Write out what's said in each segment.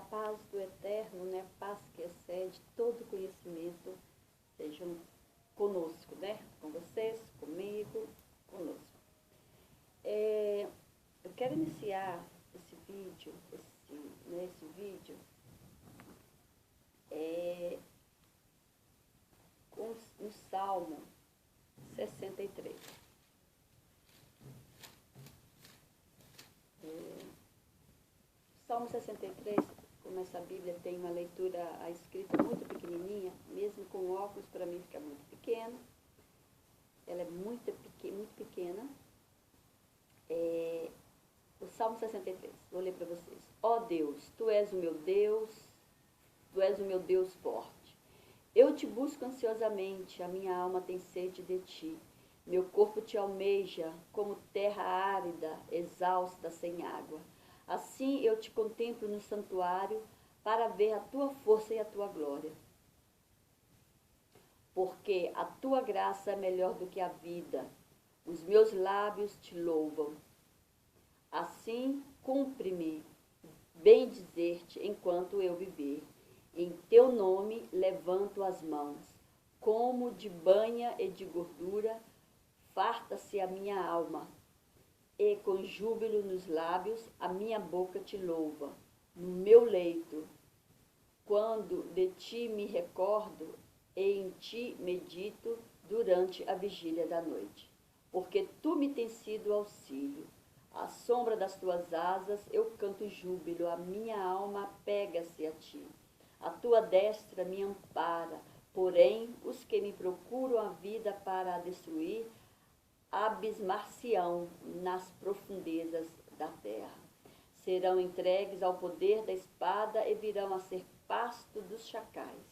paz do Eterno, né? A paz que excede todo conhecimento, sejam conosco, né? Com vocês, comigo, conosco. Eu quero iniciar esse vídeo, com o Salmo 63. Salmo 63, como essa Bíblia tem uma leitura, a escrita muito pequenininha, mesmo com óculos, para mim fica muito pequena. Ela é muito pequena. O Salmo 63, vou ler para vocês. Ó Deus, Tu és o meu Deus, Tu és o meu Deus forte. Eu te busco ansiosamente, a minha alma tem sede de Ti. Meu corpo te almeja como terra árida, exausta, sem água. Assim eu te contemplo no santuário para ver a Tua força e a Tua glória. Porque a Tua graça é melhor do que a vida. Os meus lábios te louvam. Assim, cumpre-me bem dizer-te enquanto eu viver. Em teu nome levanto as mãos. Como de banha e de gordura, farta-se a minha alma. E com júbilo nos lábios, a minha boca te louva. No meu leito, quando de ti me recordo, e em ti medito durante a vigília da noite. Porque tu me tens sido auxílio. À sombra das tuas asas eu canto júbilo, a minha alma apega-se a ti. A tua destra me ampara, porém os que me procuram a vida para a destruir, abismar-se-ão nas profundezas da terra. Serão entregues ao poder da espada e virão a ser pasto dos chacais.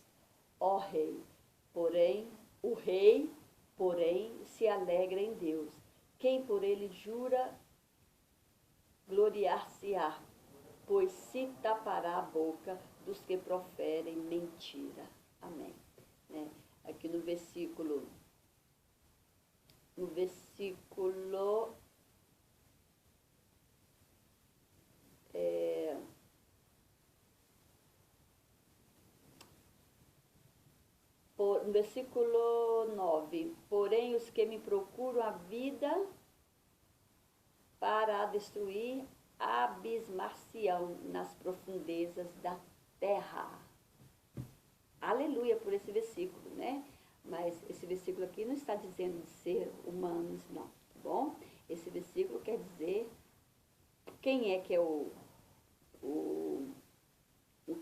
Ó rei, o rei, porém, se alegra em Deus. Quem por ele jura, gloriar-se-á, pois se tapará a boca dos que proferem mentira. Amém. Né? Aqui no versículo 9, porém os que me procuram a vida para a destruir, abismar-se-ão nas profundezas da terra. Aleluia por esse versículo, né? Mas esse versículo aqui não está dizendo de ser humanos, não, tá bom? Esse versículo quer dizer quem é que é o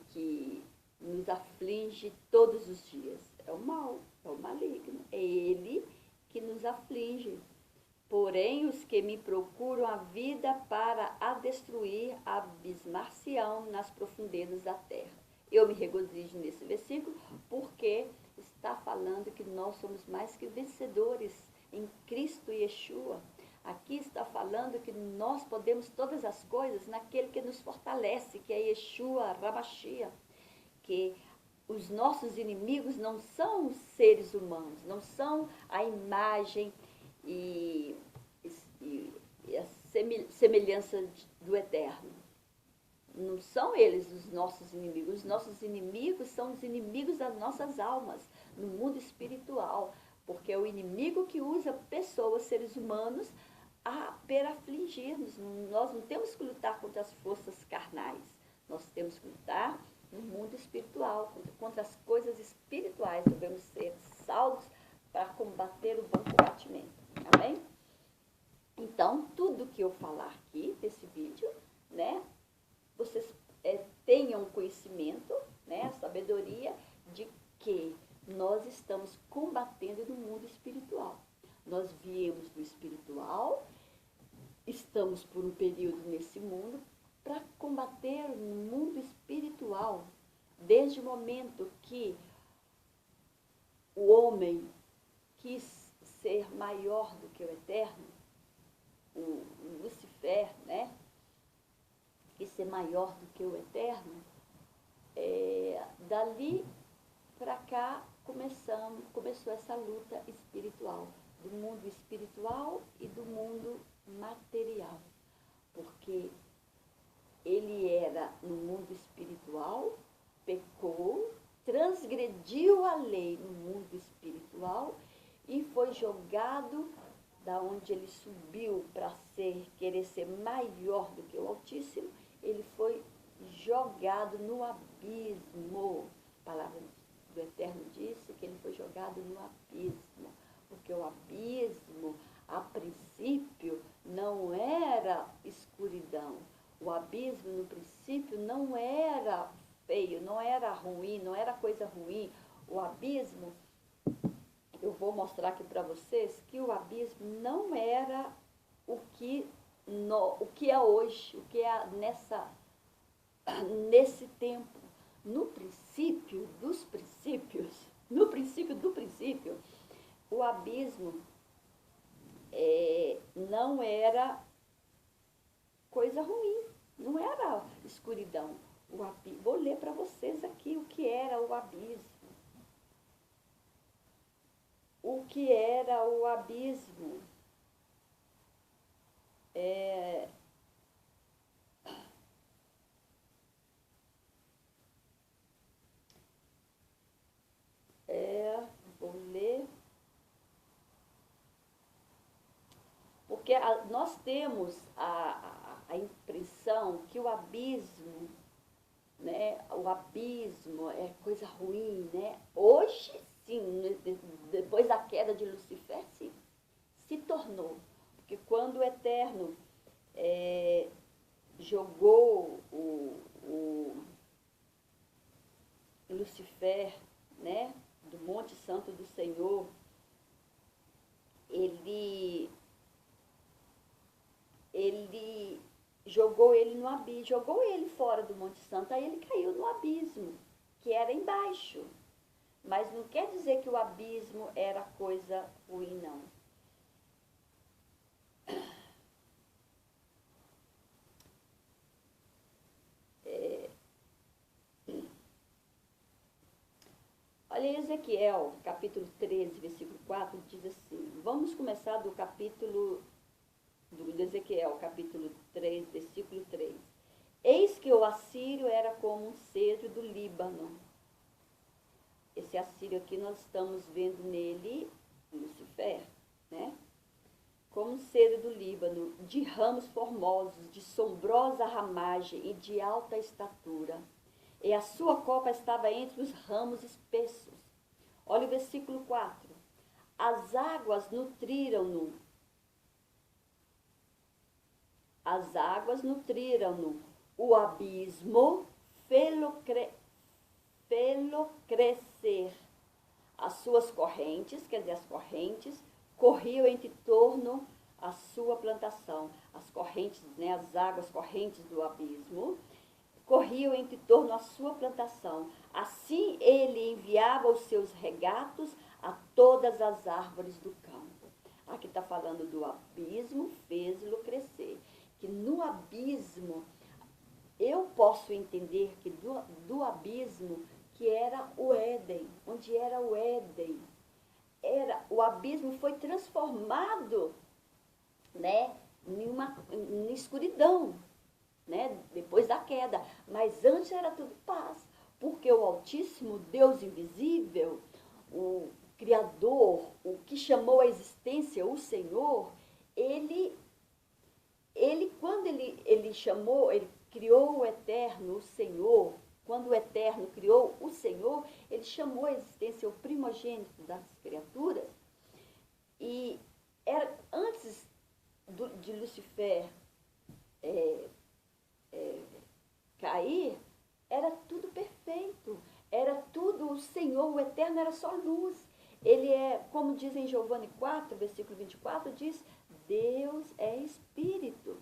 que nos aflige todos os dias. É o mal, é o maligno. É ele que nos aflige. Porém, os que me procuram a vida para a destruir, abismar-se-ão nas profundezas da terra. Eu me regozijo nesse versículo porque está falando que nós somos mais que vencedores em Cristo Yeshua. Aqui está falando que nós podemos todas as coisas naquele que nos fortalece, que é Yeshua, Ramachia. Que os nossos inimigos não são os seres humanos, não são a imagem e a semelhança do Eterno. Não são eles os nossos inimigos. Os nossos inimigos são os inimigos das nossas almas, no mundo espiritual. Porque é o inimigo que usa pessoas, seres humanos, para afligir-nos. Nós não temos que lutar contra as forças carnais. Nós temos que lutar no mundo espiritual, contra as coisas espirituais. Devemos ser salvos para combater o bom combatimento. Amém? Então, tudo que eu falar aqui, desse vídeo, né, vocês tenham conhecimento, né, a sabedoria de que nós estamos combatendo no mundo espiritual. Nós viemos do espiritual, estamos por um período nesse mundo para combater no mundo espiritual, desde o momento que o homem quis ser maior do que o Eterno, o Lucifer, né? Quis ser maior do que o Eterno. Dali para cá começou essa luta espiritual, do mundo espiritual e do mundo material, porque ele ele era no mundo espiritual, pecou, transgrediu a lei no mundo espiritual e foi jogado da onde ele subiu para querer ser maior do que o Altíssimo, ele foi jogado no abismo. A palavra do Eterno disse que ele foi jogado no abismo, porque o abismo, a princípio, não era escuridão. O abismo, no princípio, não era feio, não era ruim, não era coisa ruim. O abismo, eu vou mostrar aqui para vocês que o abismo não era o que é hoje, o que é nesse tempo. No princípio dos princípios, no princípio do princípio, o abismo não era coisa ruim, não era escuridão. Vou ler para vocês aqui o que era o abismo. O que era o abismo? Vou ler. Porque nós temos a impressão que o abismo, né, o abismo é coisa ruim, né? Hoje, sim, depois da queda de Lucifer, sim, se tornou. Porque quando o Eterno jogou o Lucifer, né, do Monte Santo do Senhor, ele jogou ele no abismo, jogou ele fora do Monte Santo, aí ele caiu no abismo, que era embaixo. Mas não quer dizer que o abismo era coisa ruim, não. Olha em Ezequiel, capítulo 13, versículo 4, diz assim, vamos começar do capítulo do Ezequiel, capítulo 3, versículo 3. Eis que o assírio era como um cedro do Líbano. Esse assírio aqui nós estamos vendo nele Lucifer, né? Como um cedro do Líbano, de ramos formosos, de sombrosa ramagem e de alta estatura. E a sua copa estava entre os ramos espessos. Olha o versículo 4. As águas nutriram-no. As águas nutriram-no. O abismo fê-lo crescer. As suas correntes, quer dizer, as correntes, corriam em torno à sua plantação. As correntes, né, as águas correntes do abismo, corriam em torno à sua plantação. Assim ele enviava os seus regatos a todas as árvores do campo. Aqui está falando do abismo, fez-lo crescer. Que no abismo, eu posso entender que do abismo, que era o Éden, onde era o Éden. O abismo foi transformado, né, em escuridão, né, depois da queda. Mas antes era tudo paz, porque o Altíssimo, Deus invisível, o Criador, o que chamou a existência, o Senhor, ele quando ele chamou, ele criou o Eterno, o Senhor. Quando o Eterno criou o Senhor, ele chamou a existência o primogênito das criaturas. E era antes de Lucifer cair, era tudo perfeito. Era tudo, o Senhor, o Eterno, era só luz. Ele como diz em Giovanni 4, versículo 24, diz, Deus é Espírito.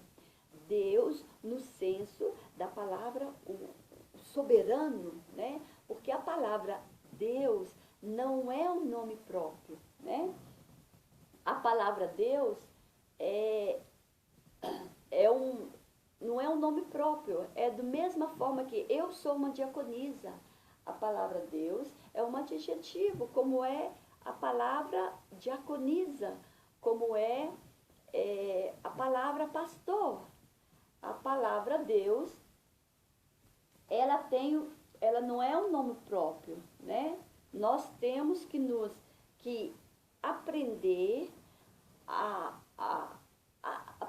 Deus, no senso da palavra, o soberano, né? Porque a palavra Deus não é um nome próprio, né? A palavra Deus não é um nome próprio, é da mesma forma que eu sou uma diaconisa. A palavra Deus é um adjetivo, como é a palavra diaconisa, como é a palavra pastor. A palavra Deus ela não é um nome próprio, né? Nós temos que aprender a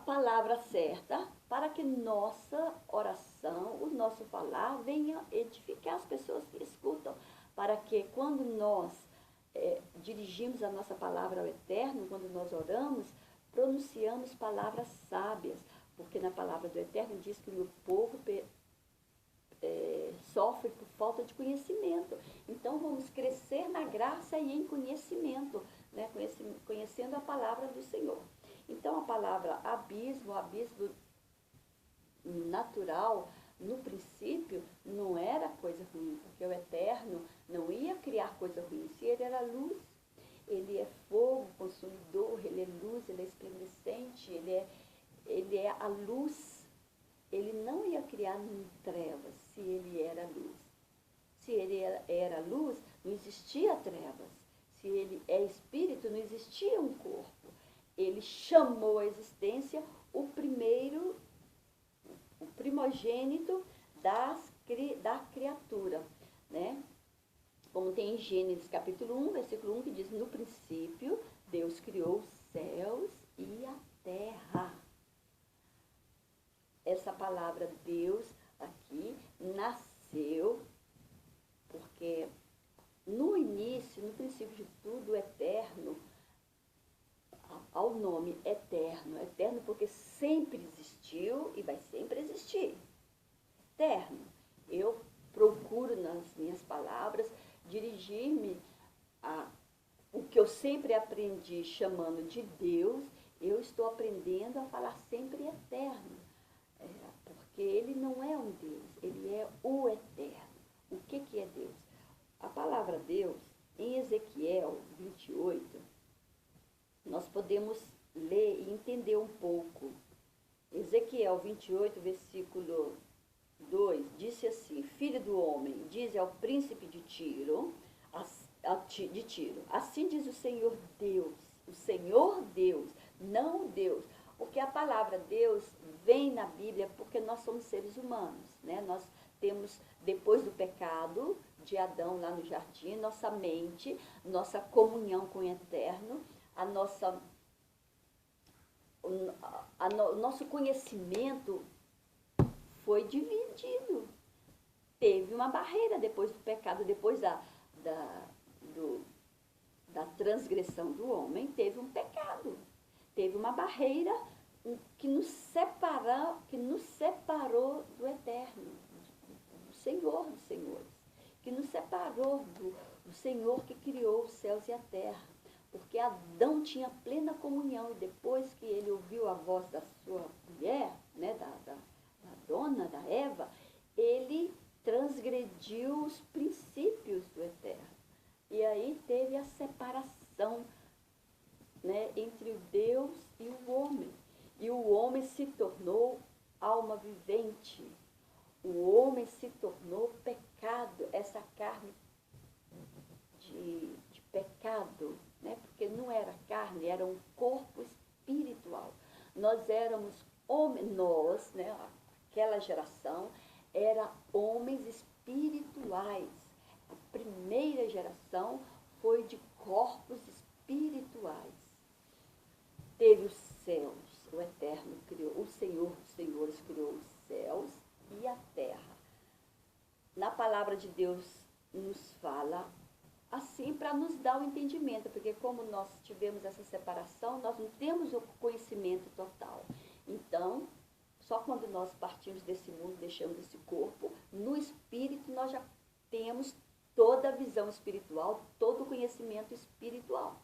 palavra certa para que nossa oração, o nosso falar venha edificar as pessoas que escutam, para que quando nós dirigimos a nossa palavra ao Eterno, quando nós oramos, pronunciamos palavras sábias, porque na palavra do Eterno diz que o meu povo sofre por falta de conhecimento. Então vamos crescer na graça e em conhecimento, né? Conhecendo a palavra do Senhor. Então a palavra abismo natural, no princípio, não era coisa ruim, porque o Eterno não ia criar coisa ruim. Se ele era luz, ele é fogo consumidor, ele é luz, ele é esplendescente, ele é a luz. Ele não ia criar trevas se ele era luz. Se ele era luz, não existia trevas. Se ele é espírito, não existia um corpo. Ele chamou à existência o primogênito da criatura, né? Como tem em Gênesis capítulo 1, versículo 1, que diz: no princípio, Deus criou os céus e a terra. Essa palavra Deus aqui nasceu porque no início, no princípio de tudo, o Eterno, ao nome Eterno, Eterno porque sempre existiu e vai sempre existir. Eterno. Eu procuro nas minhas palavras dirigir-me a o que eu sempre aprendi chamando de Deus, eu estou aprendendo a falar sempre Eterno. Porque ele não é um Deus, ele é o Eterno. O que é Deus? A palavra Deus, em Ezequiel 28, nós podemos ler e entender um pouco. Ezequiel 28, versículo 2, disse assim: Filho do homem, dize ao príncipe de Tiro, assim diz o Senhor Deus, não Deus. Porque a palavra Deus vem na Bíblia porque nós somos seres humanos, né? Nós temos, depois do pecado de Adão lá no jardim, nossa mente, nossa comunhão com o Eterno, o nosso conhecimento foi dividido. Teve uma barreira depois do pecado, depois da transgressão do homem, teve um pecado. Teve uma barreira que nos separou do Eterno, do Senhor dos Senhores, que nos separou do Senhor que criou os céus e a terra. Porque Adão tinha plena comunhão e depois que ele ouviu a voz da sua mulher, né, da dona, da Eva, ele transgrediu os princípios do Eterno. E aí teve a separação, né, entre o Deus e o homem. E o homem se tornou alma vivente. O homem se tornou pecado, essa carne de pecado, né? Porque não era carne, era um corpo espiritual. Nós éramos homens, né, aquela geração, era homens espirituais. A primeira geração foi de corpos espirituais. Teve os céus, o Eterno criou, o Senhor dos Senhores criou os céus e a terra. Na palavra de Deus nos fala assim para nos dar o entendimento, porque como nós tivemos essa separação, nós não temos o conhecimento total. Então, só quando nós partimos desse mundo, deixamos esse corpo, no espírito nós já temos toda a visão espiritual, todo o conhecimento espiritual.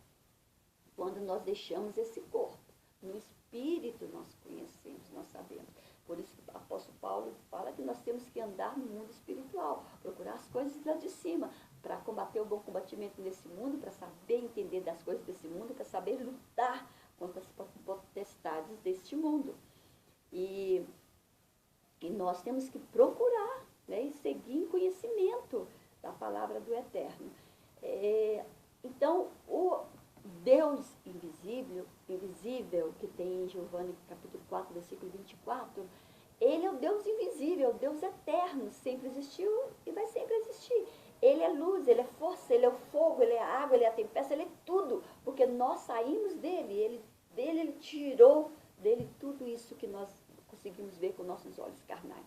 Quando nós deixamos esse corpo, no espírito nós conhecemos, nós sabemos. Por isso que o apóstolo Paulo fala que nós temos que andar no mundo espiritual, procurar as coisas lá de cima, para combater o bom combatimento nesse mundo, para saber entender das coisas desse mundo, para saber lutar contra as potestades deste mundo. E nós temos que procurar, né, e seguir em conhecimento da palavra do Eterno. Então, o Deus invisível, que tem em Giovanni capítulo 4, versículo 24, ele é o Deus invisível, o Deus eterno, sempre existiu e vai sempre existir. Ele é luz, ele é força, ele é o fogo, ele é a água, ele é a tempestade, ele é tudo, porque nós saímos dele, ele tirou dele tudo isso que nós conseguimos ver com nossos olhos carnais.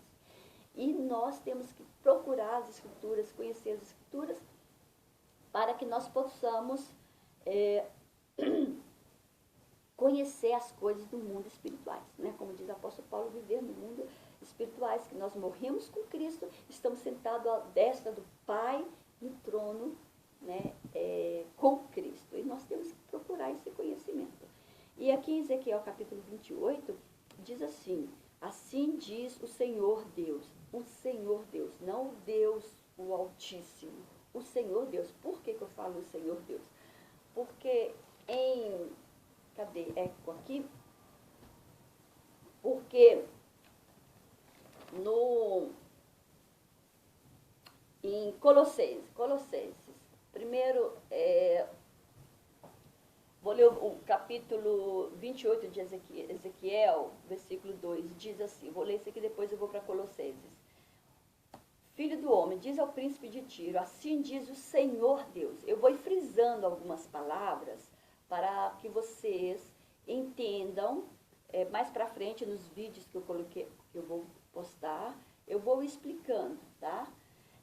E nós temos que procurar as Escrituras, conhecer as Escrituras, para que nós possamos conhecer as coisas do mundo espirituais, né? Como diz o apóstolo Paulo, viver no mundo espirituais, que nós morremos com Cristo, estamos sentados à destra do Pai no trono, né? Com Cristo. E nós temos que procurar esse conhecimento. E aqui em Ezequiel capítulo 28, diz assim: assim diz o Senhor Deus, não o Deus, o Altíssimo, o Senhor Deus. Por que eu falo o Senhor Deus? Porque cadê? Aqui. Porque em Colossenses, primeiro, vou ler o capítulo 28 de Ezequiel, versículo 2, diz assim, vou ler isso aqui, depois eu vou para Colossenses. Filho do homem, diz ao príncipe de Tiro, assim diz o Senhor Deus. Eu vou frisando algumas palavras para que vocês entendam. Mais para frente, nos vídeos que eu coloquei, que eu vou postar, eu vou explicando, tá?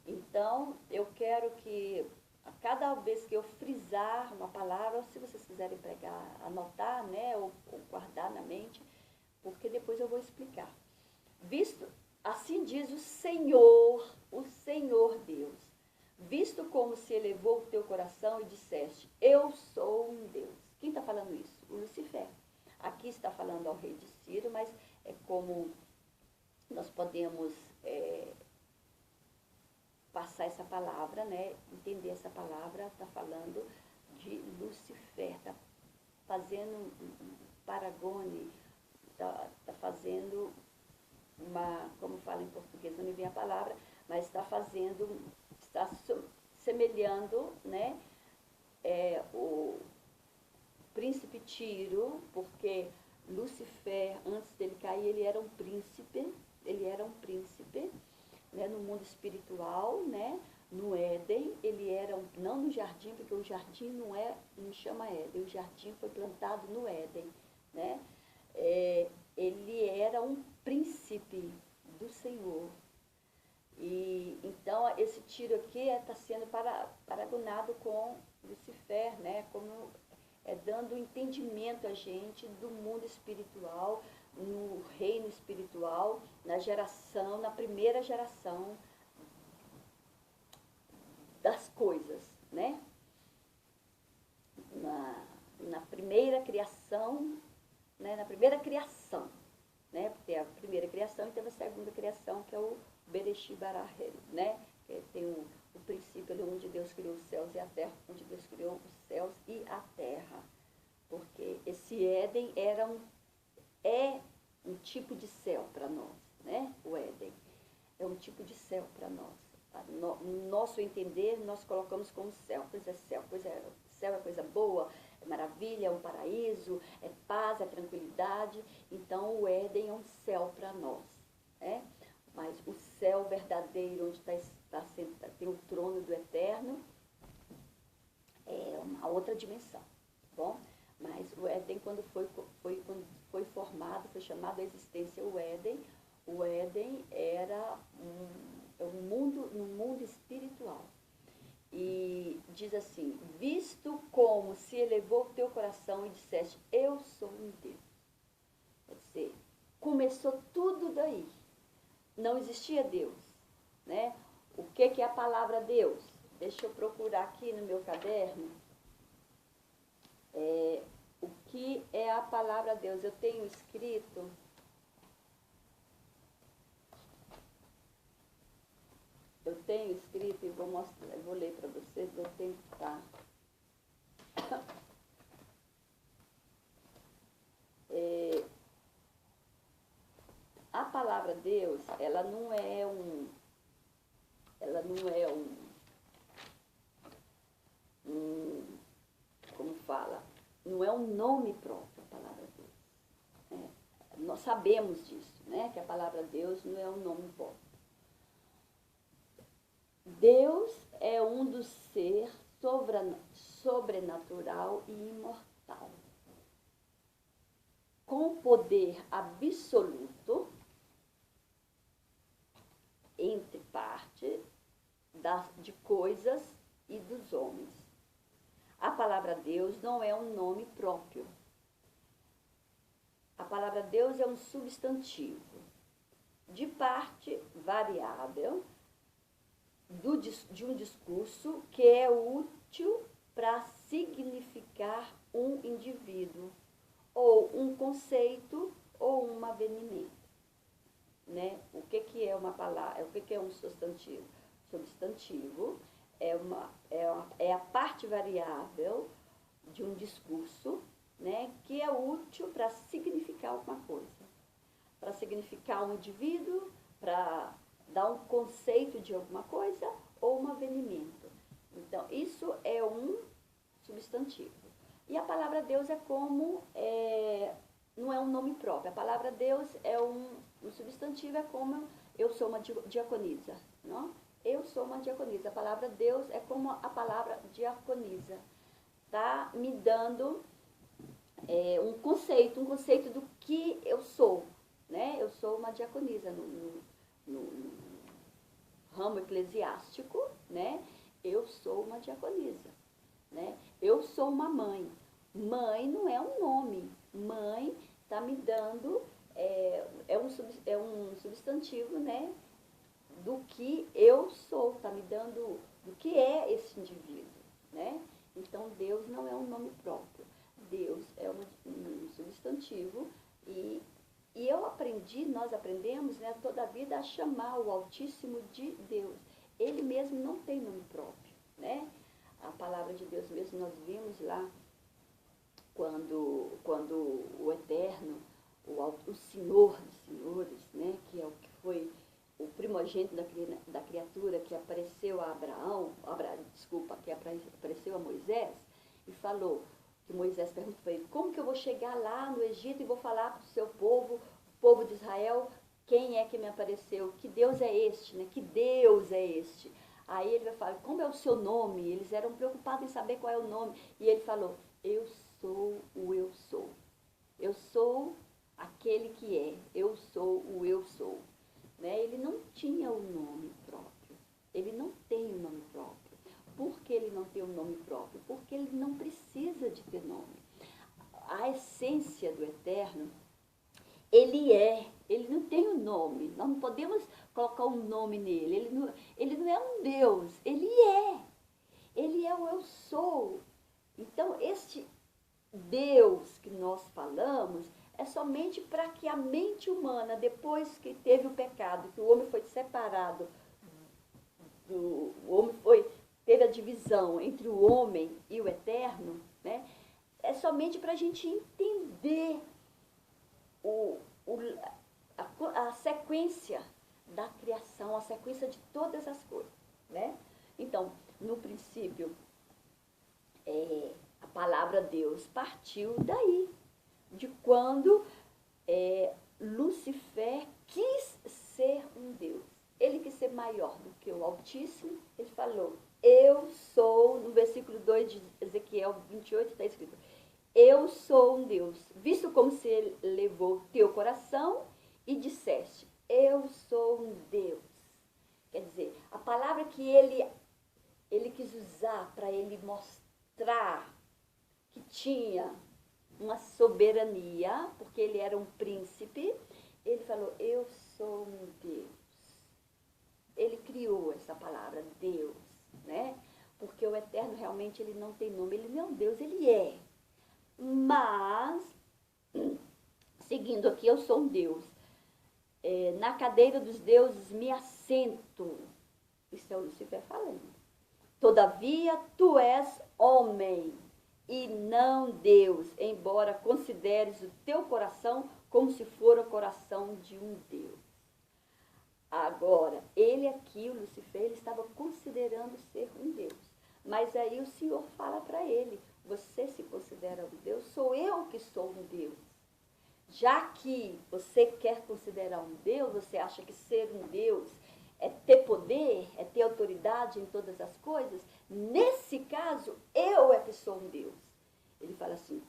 Então, eu quero que a cada vez que eu frisar uma palavra, se vocês quiserem anotar, né, ou guardar na mente, porque depois eu vou explicar. Assim diz o Senhor Deus, visto como se elevou o teu coração e disseste, eu sou um Deus. Quem está falando isso? O Lucifer. Aqui está falando ao rei de Ciro, mas é como nós podemos passar essa palavra, né? Entender essa palavra, está falando de Lucifer, está fazendo um paragone, está fazendo como fala em português, não me vem a palavra, mas está semelhando, né? O príncipe Tiro, porque Lucifer, antes dele cair, ele era um príncipe, né, no mundo espiritual, né, no Éden, ele era, não no jardim, porque o jardim não chama Éden, o jardim foi plantado no Éden, né, ele era um príncipe do Senhor. E então esse Tiro aqui está sendo paragonado com Lucifer, né, como dando entendimento a gente do mundo espiritual, no reino espiritual, na primeira geração das coisas, né? Na primeira criação, né? Né? Porque a primeira criação e teve a segunda criação, que é o Bereshit bara, né? Que tem o princípio ali onde Deus criou os céus e a terra, onde Deus criou os céus e a terra. Porque esse Éden é um tipo de céu para nós, né? O Éden é um tipo de céu para nós. No nosso entender, nós colocamos como céu. Céu é coisa boa, é maravilha, é um paraíso, é paz, é tranquilidade. Então, o Éden é um céu para nós, né? Mas o céu verdadeiro, onde tem o trono do Eterno, é uma outra dimensão, tá bom? Mas o Éden, quando foi formado, foi chamado a existência o Éden era um mundo espiritual. E diz assim, visto como se elevou o teu coração e disseste, eu sou um Deus. Quer dizer, começou tudo daí. Não existia Deus, né? O que é a palavra Deus? Deixa eu procurar aqui no meu caderno. O que é a palavra Deus? Eu tenho escrito. E vou mostrar, vou ler para vocês, vou tentar. A palavra Deus, ela não é como fala, não é um nome próprio a palavra Deus. Nós sabemos disso, né? Que a palavra Deus não é um nome próprio. Deus é um do ser sobrenatural e imortal, com poder absoluto entre parte de coisas e dos homens. A palavra Deus não é um nome próprio. A palavra Deus é um substantivo de parte variável de um discurso que é útil para significar um indivíduo, ou um conceito, ou um avenimento. Né? O que é uma palavra? O que é um substantivo? Substantivo é a parte variável de um discurso, né, que é útil para significar alguma coisa. Para significar um indivíduo, para dar um conceito de alguma coisa ou um avenimento. Então, isso é um substantivo. E a palavra Deus é como, não é um nome próprio. A palavra Deus é um substantivo, é como eu sou uma diaconisa. Não? Eu sou uma diaconisa. A palavra Deus é como a palavra diaconisa. Está me dando um conceito do que eu sou. Né? Eu sou uma diaconisa no ramo eclesiástico, né? Eu sou uma diaconisa. Né? Eu sou uma mãe. Mãe não é um nome. Mãe está me dando, é um substantivo, né? Do que eu sou, está me dando do que é esse indivíduo. Né? Então, Deus não é um nome próprio. Deus é um substantivo e nós aprendemos, né, toda a vida a chamar o Altíssimo de Deus. Ele mesmo não tem nome próprio, né? A palavra de Deus mesmo nós vimos lá quando o Eterno, o Senhor dos Senhores, né, que é o que foi o primogênito da criatura que apareceu a que apareceu a Moisés e falou, que Moisés perguntou para ele, como que eu vou chegar lá no Egito e vou falar para o seu povo, o povo de Israel, quem é que me apareceu? Que Deus é este, né? Que Deus é este? Aí ele vai falar, como é o seu nome? Eles eram preocupados em saber qual é o nome. E ele falou, eu sou o eu sou. Eu sou aquele que é. Eu sou o eu sou. Né? Ele não tinha um nome próprio. Ele não tem um nome próprio. Por que ele não tem um nome próprio? Porque ele não precisa de ter nome. A essência do Eterno, ele não tem um nome. Nós não podemos colocar um nome nele. Ele não é um Deus, ele é. Ele é o eu sou. Então, este Deus que nós falamos é somente para que a mente humana, depois que teve o pecado, que o homem foi separado, teve a divisão entre o homem e o Eterno, né? É somente para a gente entender a sequência da criação, a sequência de todas as coisas, né? Então, no princípio, a palavra Deus partiu daí, de quando Lucifer quis ser um Deus. Ele quis ser maior do que o Altíssimo. Ele falou, eu sou, no versículo 2 de Ezequiel 28 está escrito, eu sou um Deus, visto como se ele levou teu coração e disseste, eu sou um Deus. Quer dizer, a palavra que ele quis usar para ele mostrar que tinha uma soberania, porque ele era um príncipe, ele falou, eu sou um Deus. Ele criou essa palavra, Deus, né? Porque o Eterno realmente ele não tem nome, ele não é um Deus, ele é. Mas, seguindo aqui, eu sou um Deus. Na cadeira dos deuses me assento. Isso é o Lucifer falando. Todavia, tu és homem e não Deus, embora consideres o teu coração como se for o coração de um Deus. Agora, ele aqui, o Lucifer, ele estava considerando ser um Deus. Mas aí o Senhor fala para ele, você se considera um Deus? Sou eu que sou um Deus. Já que você quer considerar um Deus, você acha que ser um Deus é ter poder, é ter autoridade em todas as coisas, nesse caso, eu é que sou um Deus. Ele fala assim,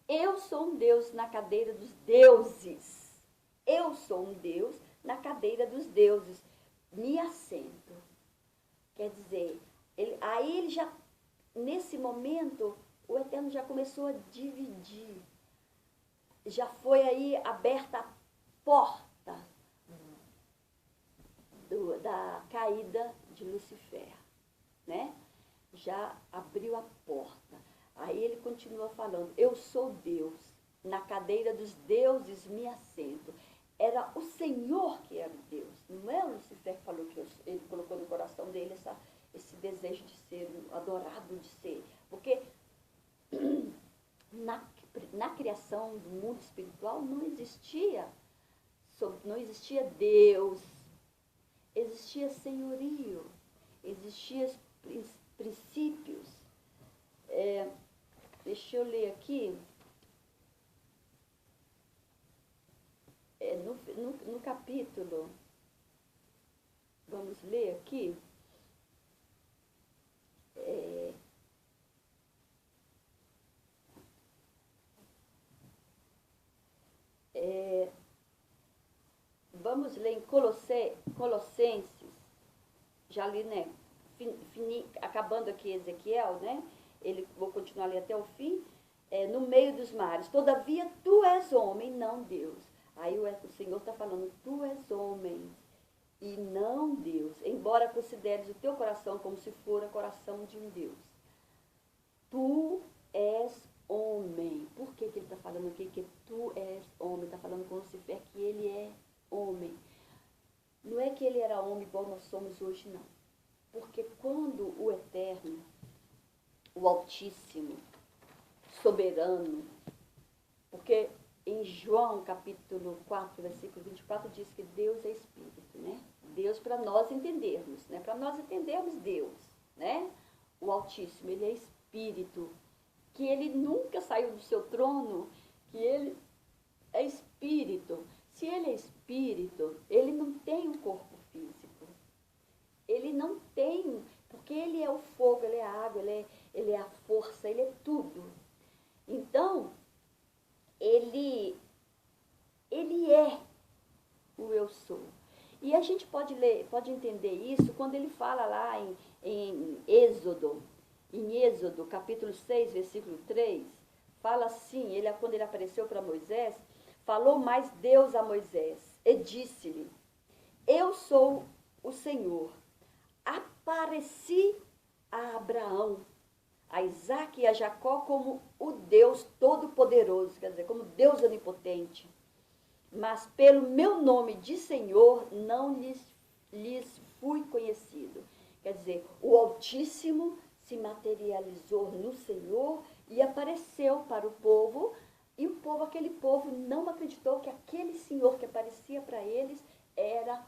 eu sou um Deus na cadeira dos deuses. Eu sou um Deus na cadeira dos deuses. Me assento. Quer dizer, aí ele já, nesse momento, o Eterno já começou a dividir. Já foi aí aberta a porta da caída de Lucifer, né? Já abriu a porta. Aí ele continua falando, eu sou Deus, na cadeira dos deuses me assento. Era o Senhor que era o Deus, não é o Lucifer que falou que ele colocou no coração dele esse desejo de ser adorado, de ser. Porque na criação do mundo espiritual não existia Deus, existia senhorio, existiam princípios. Deixa eu ler aqui. No capítulo, vamos ler aqui. Vamos ler em Colossenses, já li, né? Acabando aqui Ezequiel, né? Vou continuar a ler até o fim. No meio dos mares, todavia tu és homem, não Deus. Aí o Senhor está falando, tu és homem e não Deus, embora consideres o teu coração como se fora coração de um Deus. Tu és homem. Por que ele está falando aqui que tu és homem? Está falando com Lucifer que ele é homem. Não é que ele era homem igual nós somos hoje, não. Porque quando o Eterno, o Altíssimo, soberano, porque em João capítulo 4, versículo 24, diz que Deus é Espírito, né? Deus para nós entendermos, né? Para nós entendermos Deus, né? O Altíssimo, ele é Espírito, que ele nunca saiu do seu trono, que ele é Espírito. Se ele é Espírito, ele não tem um corpo físico. Ele não tem, porque ele é o fogo, ele é a água, ele é a força, ele é tudo. Então, ele é o eu sou. E a gente pode entender isso quando ele fala lá em Êxodo, capítulo 6, versículo 3, fala assim, quando ele apareceu para Moisés, falou mais Deus a Moisés, e disse-lhe, eu sou o Senhor, apareci a Abraão, a Isaque e a Jacó como o Deus Todo-Poderoso, quer dizer, como Deus Onipotente. Mas pelo meu nome de Senhor não lhes fui conhecido. Quer dizer, o Altíssimo se materializou no Senhor e apareceu para o povo, e aquele povo não acreditou que aquele Senhor que aparecia para eles era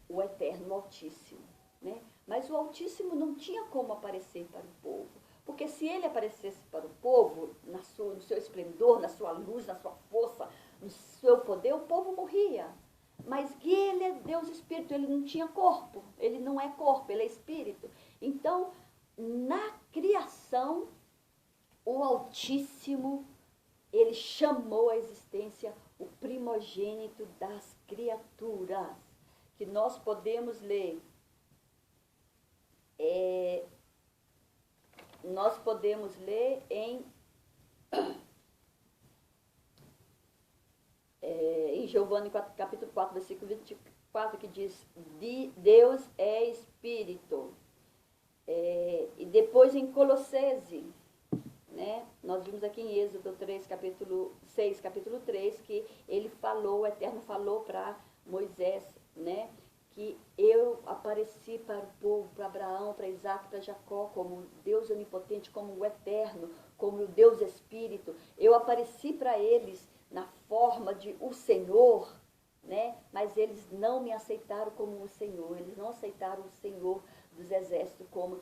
o Eterno, o Altíssimo, né? Mas o Altíssimo não tinha como aparecer para o povo. Porque se ele aparecesse para o povo, no seu esplendor, na sua luz, na sua força, no seu poder, o povo morria. Mas ele é Deus Espírito, ele não tinha corpo, ele não é corpo, ele é Espírito. Então, na criação, o Altíssimo, ele chamou à existência o primogênito das criaturas, que nós podemos ler. Nós podemos ler em Giovanni capítulo 4, versículo 24, que diz, Deus é Espírito. E depois em Colossenses, né? Nós vimos aqui em Êxodo 3, capítulo 6, capítulo 3, que ele falou, o Eterno falou para Moisés, né? Que eu apareci para o povo, para Abraão, para Isaac, para Jacó, como Deus onipotente, como o Eterno, como o Deus Espírito. Eu apareci para eles na forma de o Senhor, né? Mas eles não me aceitaram como o Senhor, eles não aceitaram o Senhor dos Exércitos como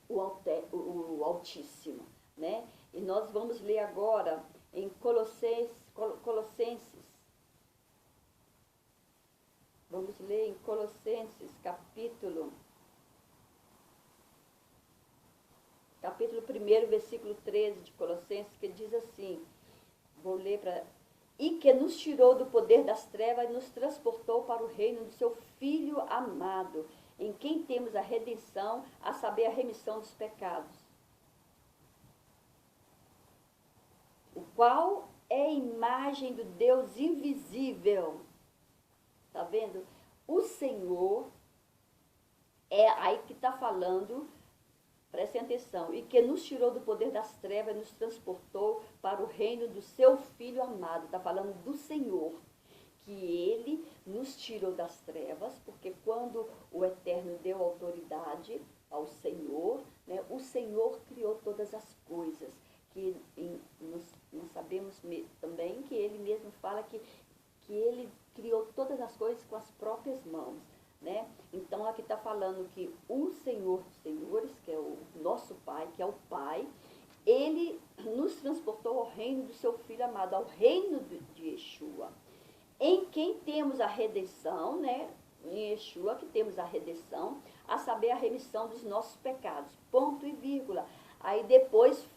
o Altíssimo, né? E nós vamos ler agora em Colossenses Vamos ler em Colossenses, capítulo 1, versículo 13 de Colossenses, que diz assim, vou ler para... E que nos tirou do poder das trevas e nos transportou para o reino do seu Filho amado, em quem temos a redenção, a saber, a remissão dos pecados. O qual é a imagem do Deus invisível. Tá vendo? O Senhor é aí que está falando, prestem atenção, e que nos tirou do poder das trevas e nos transportou para o reino do seu Filho amado. Está falando do Senhor, que ele nos tirou das trevas, porque quando o Eterno deu autoridade ao Senhor, né, o Senhor criou todas as coisas. Que nós sabemos também que ele mesmo fala que ele criou todas as coisas com as próprias mãos, né? Então aqui está falando que o Senhor dos Senhores, que é o nosso Pai, que é o Pai, ele nos transportou ao reino do seu Filho amado, ao reino de Yeshua, em quem temos a redenção, né? Em Yeshua que temos a redenção, a saber, a remissão dos nossos pecados, ponto e vírgula. Aí depois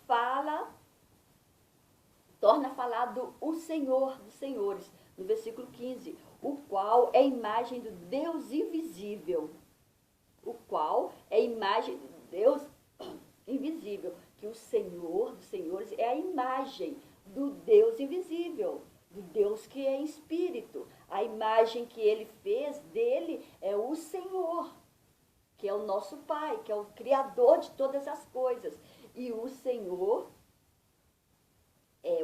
torna a falar do o Senhor dos Senhores, no versículo 15, o qual é a imagem do Deus invisível. O qual é a imagem do Deus invisível, que o Senhor dos Senhores é a imagem do Deus invisível, do Deus que é espírito. A imagem que ele fez dele é o Senhor, que é o nosso Pai, que é o Criador de todas as coisas. E o Senhor,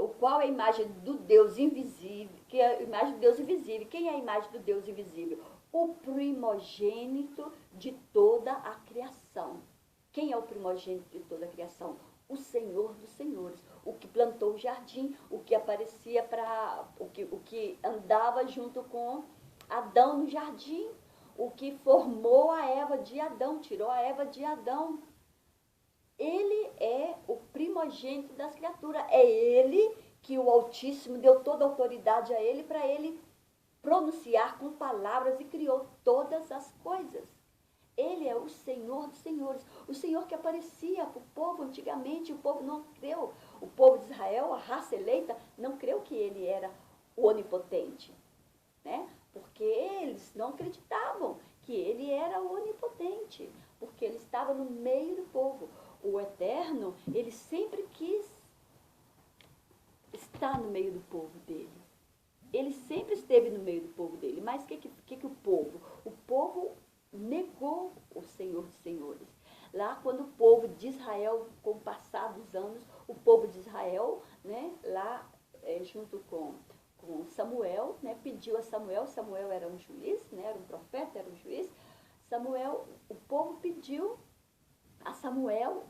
o qual é a imagem do Deus invisível, que é a imagem do Deus invisível. Quem é a imagem do Deus invisível? O primogênito de toda a criação. Quem é o primogênito de toda a criação? O Senhor dos Senhores, o que plantou o jardim, o que aparecia o que andava junto com Adão no jardim, o que formou a Eva de Adão, tirou a Eva de Adão. Ele é o primogênito das criaturas. É ele que o Altíssimo deu toda a autoridade a ele para ele pronunciar com palavras e criou todas as coisas. Ele é o Senhor dos Senhores. O Senhor que aparecia para o povo antigamente, o povo não creu. O povo de Israel, a raça eleita, não creu que ele era o onipotente, né? Porque eles não acreditavam que ele era o onipotente, porque ele estava no meio do povo. O Eterno, ele sempre quis estar no meio do povo dele. Ele sempre esteve no meio do povo dele. Mas o que o povo? O povo negou o Senhor dos Senhores. Lá quando o povo de Israel, com o passar dos anos, o povo de Israel, né, lá junto com Samuel, né, pediu a Samuel era um juiz, né, era um profeta, era um juiz. O povo pediu a Samuel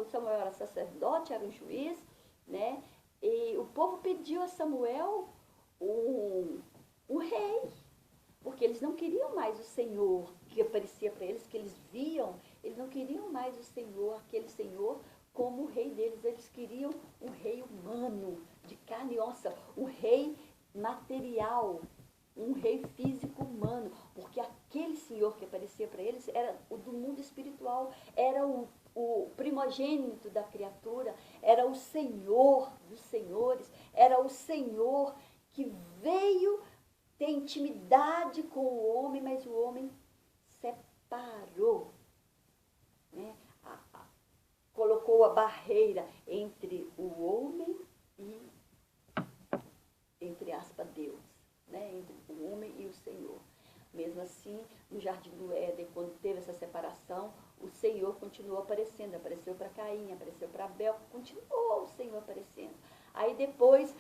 Samuel era sacerdote, era um juiz, né? E o povo pediu a Samuel um rei, porque eles não queriam mais o Senhor que aparecia para eles, que eles viam, eles não queriam mais o Senhor, aquele Senhor como o rei deles, eles queriam um rei humano, de carne e ossa, um rei material, um rei físico humano, porque aquele Senhor que aparecia para eles era o do mundo espiritual, era o primogênito da criatura, era o Senhor dos Senhores, era o Senhor que veio ter intimidade com o homem, mas o homem separou, né? Colocou a barreira entre o homem e, entre aspas, Deus, né? Entre o homem e o Senhor. Mesmo assim, no Jardim do Éden, quando teve essa separação, o Senhor continuou aparecendo. Apareceu para Caim, apareceu para Abel, continuou o Senhor aparecendo. Aí depois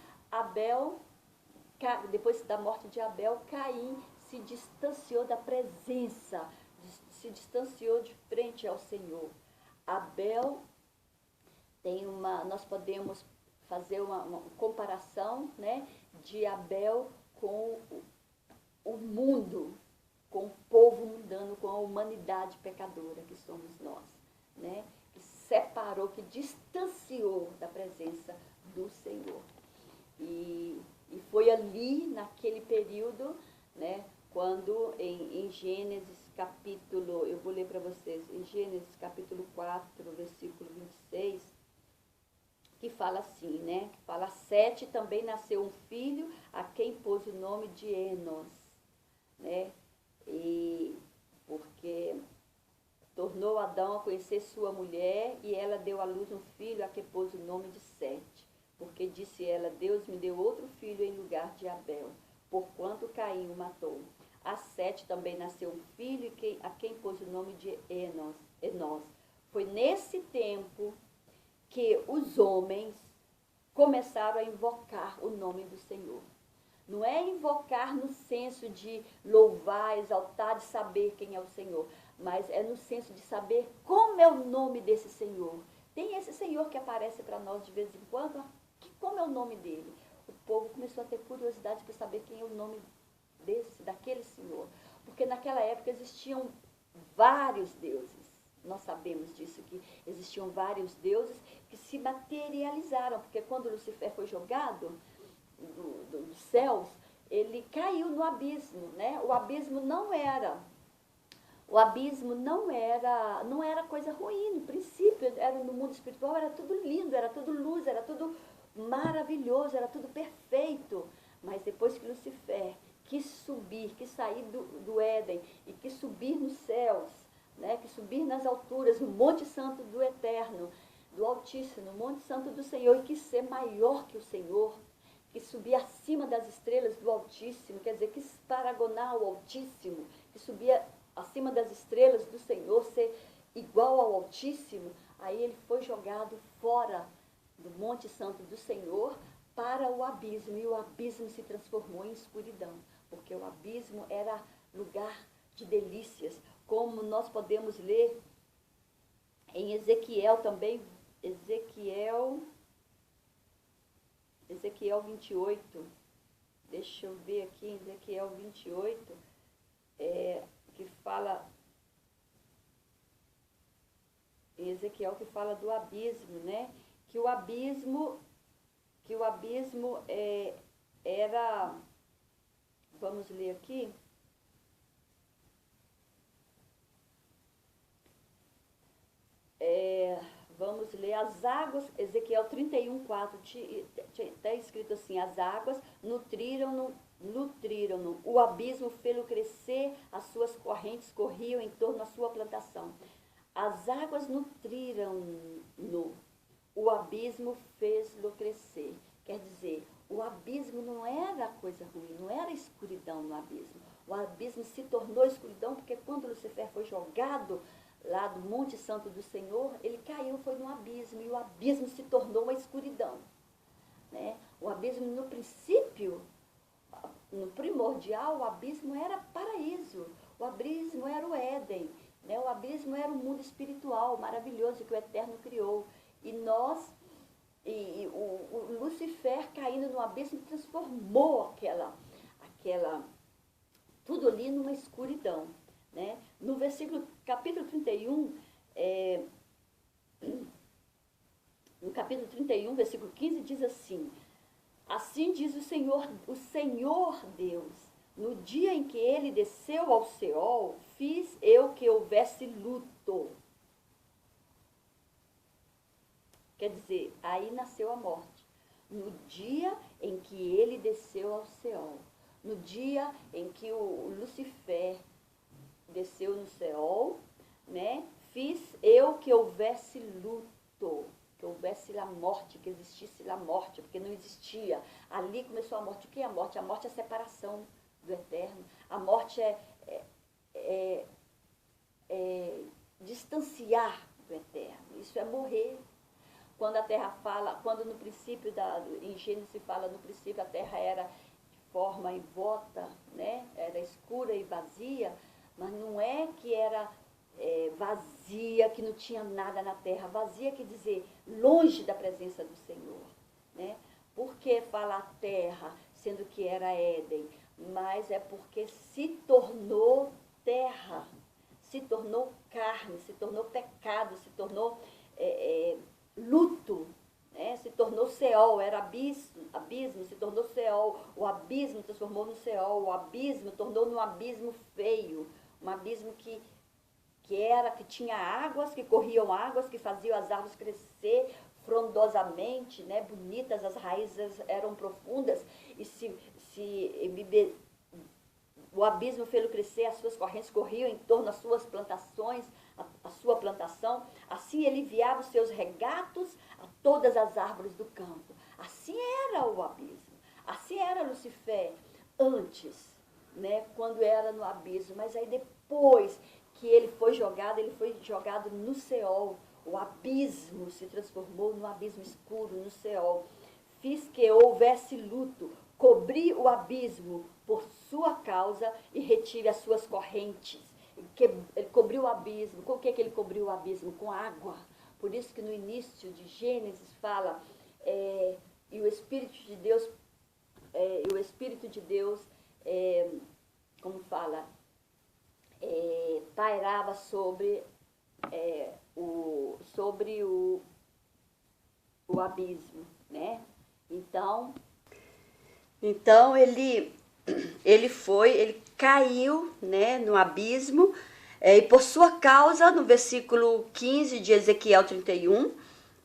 da morte de Abel, Caim se distanciou da presença, se distanciou de frente ao Senhor. Abel nós podemos fazer uma comparação, né, de Abel com o mundo, com o povo mundano, com a humanidade pecadora que somos nós, né, que separou, que distanciou da presença do Senhor. E foi ali, naquele período, né, quando em Gênesis capítulo, eu vou ler para vocês, em Gênesis capítulo 4, versículo 26, que fala assim, né? Que fala, Sete também nasceu um filho, a quem pôs o nome de Enos, né? E porque tornou Adão a conhecer sua mulher, e ela deu à luz um filho, a quem pôs o nome de Sete. Porque disse ela, Deus me deu outro filho em lugar de Abel, porquanto Caim o matou. A Sete também nasceu um filho, a quem pôs o nome de Enós. Foi nesse tempo que os homens começaram a invocar o nome do Senhor. Não é invocar no senso de louvar, exaltar, de saber quem é o Senhor, mas é no senso de saber como é o nome desse Senhor. Tem esse Senhor que aparece para nós de vez em quando, como é o nome dele? O povo começou a ter curiosidade para saber quem é o nome daquele Senhor. Porque naquela época existiam vários deuses. Nós sabemos disso, que existiam vários deuses que se materializaram, porque quando Lucifer foi jogado dos céus, ele caiu no abismo, né? O abismo não era coisa ruim, no princípio, era no mundo espiritual, era tudo lindo, era tudo luz, era tudo maravilhoso, era tudo perfeito. Mas depois que Lucifer quis subir, quis sair do Éden e quis subir nos céus, né, que subir nas alturas, no Monte Santo do Eterno, do Altíssimo, no Monte Santo do Senhor, e quis ser maior que o Senhor, que subir acima das estrelas do Altíssimo, quer dizer, quis paragonar o Altíssimo, que subia acima das estrelas do Senhor, ser igual ao Altíssimo. Aí ele foi jogado fora do Monte Santo do Senhor para o abismo, e o abismo se transformou em escuridão, porque o abismo era lugar de delícias, como nós podemos ler em Ezequiel também, Ezequiel 28, deixa eu ver aqui, em Ezequiel 28, que fala, em Ezequiel que fala do abismo, né? Que o abismo era, vamos ler aqui, vamos ler as águas, Ezequiel 31:4, está escrito assim, as águas nutriram-no, o abismo fê-lo crescer, as suas correntes corriam em torno da sua plantação. As águas nutriram-no, o abismo fez-lo crescer. Quer dizer, o abismo não era coisa ruim, não era escuridão no abismo. O abismo se tornou escuridão porque quando Lucifer foi jogado lá do Monte Santo do Senhor, ele caiu, foi no abismo, e o abismo se tornou uma escuridão, né? O abismo, no princípio, no primordial, o abismo era paraíso, o abismo era o Éden, né? O abismo era o mundo espiritual maravilhoso que o Eterno criou. E o Lucifer caindo no abismo transformou tudo ali numa escuridão, né? No capítulo 31, no capítulo 31, versículo 15, diz assim, assim diz o Senhor Deus, no dia em que ele desceu ao Seol, fiz eu que houvesse luto. Quer dizer, aí nasceu a morte. No dia em que ele desceu ao Seol, no dia em que o Lucifer desceu no Seol, né? Fiz eu que houvesse luto, que houvesse a morte, que existisse a morte, porque não existia. Ali começou a morte. O que é a morte? A morte é a separação do Eterno. A morte é distanciar do Eterno. Isso é morrer. Quando a terra fala, quando no princípio, em Gênesis fala, no princípio a terra era de forma em volta, né? Era escura e vazia, mas não é que era vazia, que não tinha nada na terra. Vazia quer dizer longe da presença do Senhor, né? Por que fala a terra, sendo que era Éden? Mas é porque se tornou terra, se tornou carne, se tornou pecado, se tornou luto, né? Se tornou Seol, era abismo se tornou Seol, o abismo transformou no Seol, o abismo tornou num abismo feio, um abismo que tinha águas, que corriam águas, que faziam as árvores crescer frondosamente, né, bonitas, as raízes eram profundas, e o abismo fez crescer, as suas correntes corriam em torno das suas plantações, a sua plantação, assim ele enviava os seus regatos a todas as árvores do campo. Assim era o abismo, assim era Lucifer antes, né, quando era no abismo, mas aí depois que ele foi jogado no Seol, o abismo se transformou no abismo escuro, no Seol. Fiz que houvesse luto, cobri o abismo por sua causa e retive as suas correntes. Ele cobriu o abismo. Com o que ele cobriu o abismo? Com água. Por isso que no início de Gênesis fala, e o Espírito de Deus, como fala, pairava sobre o abismo, né? Então ele caiu, né, no abismo, e por sua causa, no versículo 15 de Ezequiel 31,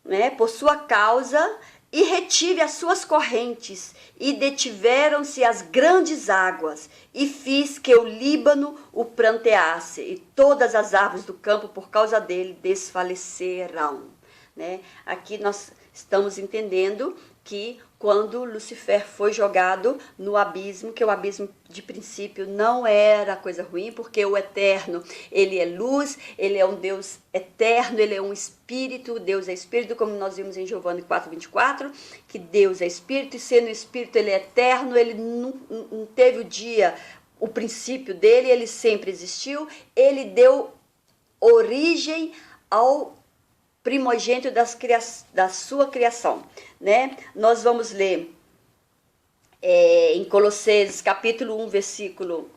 né, por sua causa, e retive as suas correntes, e detiveram-se as grandes águas, e fiz que o Líbano o pranteasse, e todas as árvores do campo, por causa dele, desfalecerão. Né? Aqui nós estamos entendendo que quando Lucifer foi jogado no abismo, que o abismo de princípio não era coisa ruim, porque o eterno, ele é luz, ele é um Deus eterno, ele é um espírito, Deus é espírito, como nós vimos em Giovanni 4:24, que Deus é espírito, e sendo espírito ele é eterno, ele não teve o dia, o princípio dele, ele sempre existiu, ele deu origem ao primogênito da sua criação, né? Nós vamos ler em Colossenses capítulo 1, versículo...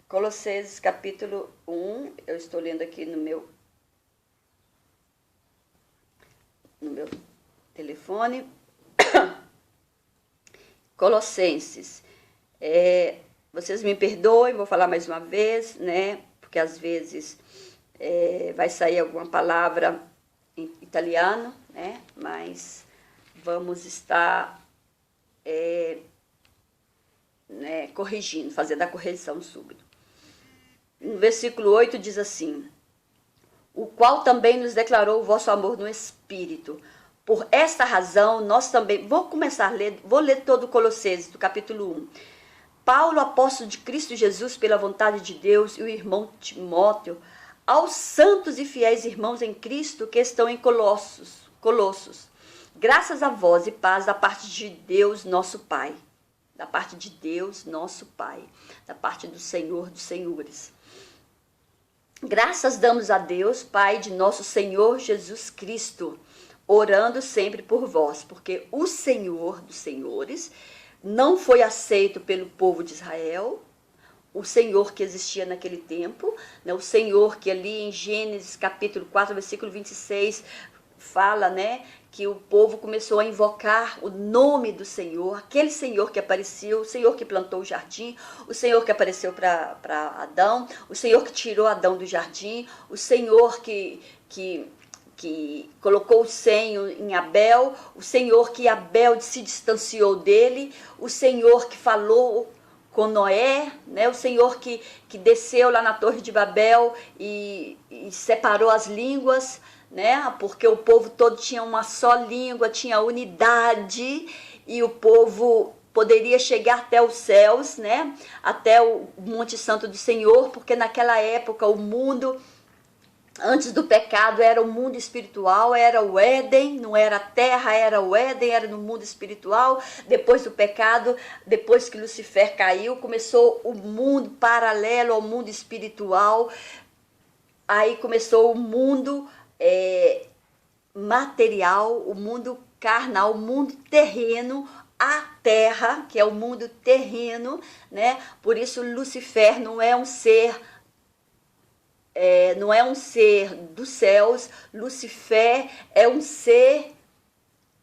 Colossenses capítulo 1, eu estou lendo aqui no meu telefone. Colossenses. Vocês me perdoem, vou falar mais uma vez, né? Porque às vezes... vai sair alguma palavra em italiano, né? Mas vamos estar corrigindo, fazendo a correção súbita. No versículo 8 diz assim: o qual também nos declarou o vosso amor no Espírito. Por esta razão, nós também... Vou ler todo o Colossenses, do capítulo 1. Paulo, apóstolo de Cristo Jesus, pela vontade de Deus, e o irmão Timóteo, aos santos e fiéis irmãos em Cristo que estão em Colossos, graças a vós e paz da parte de Deus nosso Pai, da parte de Deus nosso Pai, da parte do Senhor dos Senhores. Graças damos a Deus, Pai de nosso Senhor Jesus Cristo, orando sempre por vós, porque o Senhor dos Senhores não foi aceito pelo povo de Israel, o Senhor que existia naquele tempo, né? O Senhor que ali em Gênesis capítulo 4, versículo 26, fala, né, que o povo começou a invocar o nome do Senhor, aquele Senhor que apareceu, o Senhor que plantou o jardim, o Senhor que apareceu para Adão, o Senhor que tirou Adão do jardim, o Senhor que colocou o senho em Abel, o Senhor que Abel se distanciou dele, o Senhor que falou com Noé, né? O Senhor que desceu lá na Torre de Babel e separou as línguas, né? Porque o povo todo tinha uma só língua, tinha unidade, e o povo poderia chegar até os céus, né? Até o Monte Santo do Senhor, porque naquela época o mundo... Antes do pecado era o mundo espiritual, era o Éden, não era a terra, era o Éden, era no mundo espiritual. Depois do pecado, depois que Lucifer caiu, começou o mundo paralelo ao mundo espiritual. Aí começou o mundo material, o mundo carnal, o mundo terreno, a terra, que é o mundo terreno, né? Por isso Lucifer não é um ser... não é um ser dos céus, Lucifer é um ser